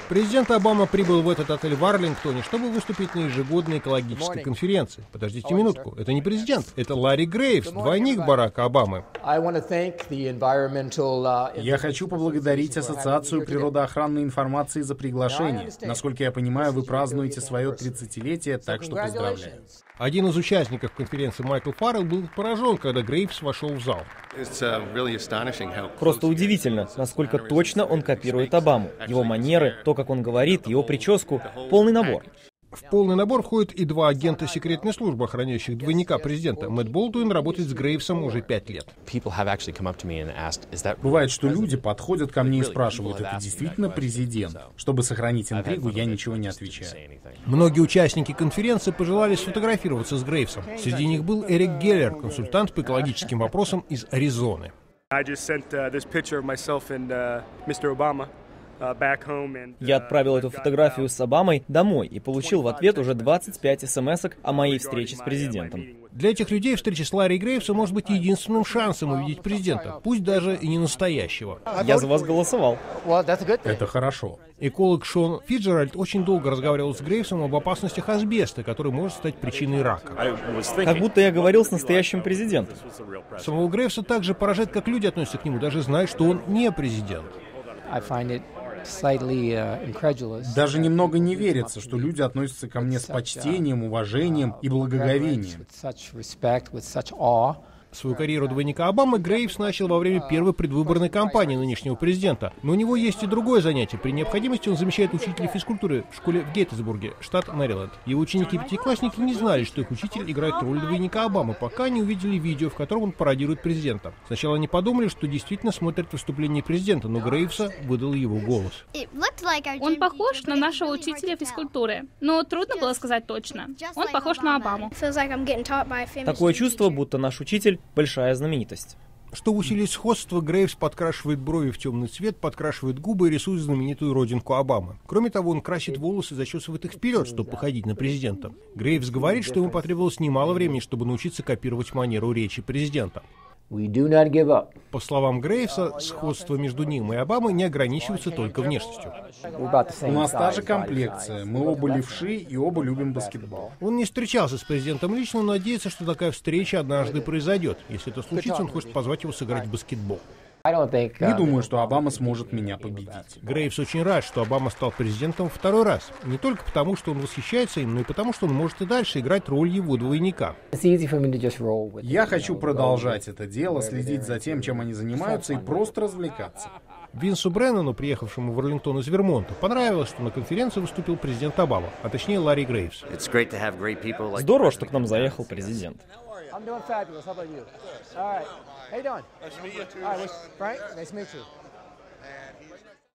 Президент Обама прибыл в этот отель в Арлингтоне, чтобы выступить на ежегодной экологической конференции. Подождите минутку, это не президент, это Ларри Грейвс, двойник Барака Обамы. Я хочу поблагодарить Ассоциацию природоохранной информации за приглашение. Насколько я понимаю, вы празднуете свое 30-летие, так что поздравляю. Один из участников конференции, Майкл Фаррелл, был поражен, когда Грейвс вошел в зал. Просто удивительно, насколько точно он копирует Обаму. Его манеры, то, как он говорит, его прическу — полный набор. В полный набор входят и два агента секретной службы, охраняющих двойника президента. Мэтт Болдуин работает с Грейвсом уже 5 лет. Бывает, что люди подходят ко мне и спрашивают, это действительно президент? Чтобы сохранить интригу, я ничего не отвечаю. Многие участники конференции пожелали сфотографироваться с Грейвсом. Среди них был Эрик Геллер, консультант по экологическим вопросам из Аризоны. Я отправил эту фотографию с Обамой домой и получил в ответ уже 25 смс-ок о моей встрече с президентом. Для этих людей встреча с Ларри Грейвсом может быть единственным шансом увидеть президента, пусть даже и не настоящего. Я за вас голосовал. Это хорошо. Эколог Шон Фиджеральд очень долго разговаривал с Грейвсом об опасностях асбеста, который может стать причиной рака. Как будто я говорил с настоящим президентом. Самого Грейвса также поражает, как люди относятся к нему, даже зная, что он не президент. Даже немного не верится, что люди относятся ко мне с почтением, уважением и благоговением. Свою карьеру двойника Обамы Грейвс начал во время первой предвыборной кампании нынешнего президента. Но у него есть и другое занятие. При необходимости он замещает учителя физкультуры в школе в Геттисбурге, штат Мэриленд. Его ученики-пятиклассники не знали, что их учитель играет роль двойника Обамы, пока не увидели видео, в котором он пародирует президента. Сначала они подумали, что действительно смотрят выступление президента, но Грейвса выдал его голос. Он похож на нашего учителя физкультуры, но трудно было сказать точно. Он похож на Обаму. Такое чувство, будто наш учитель — большая знаменитость. Чтобы усилить сходство, Грейвс подкрашивает брови в темный цвет, подкрашивает губы и рисует знаменитую родинку Обамы. Кроме того, он красит волосы и зачесывает их вперед, чтобы походить на президента. Грейвс говорит, что ему потребовалось немало времени, чтобы научиться копировать манеру речи президента. По словам Грейвса, сходство между ним и Обамой не ограничивается только внешностью. У нас та же комплекция. Мы оба левши и оба любим баскетбол. Он не встречался с президентом лично, но надеется, что такая встреча однажды произойдет. Если это случится, он хочет позвать его сыграть в баскетбол. Не думаю, что Обама сможет меня победить. Грейвс очень рад, что Обама стал президентом второй раз. Не только потому, что он восхищается им, но и потому, что он может и дальше играть роль его двойника. Я хочу продолжать это дело, следить за тем, чем они занимаются, и просто развлекаться. Винсу Бреннану, приехавшему в Арлингтон из Вермонта, понравилось, что на конференции выступил президент Обама, а точнее Ларри Грейвс. Здорово, что к нам заехал президент.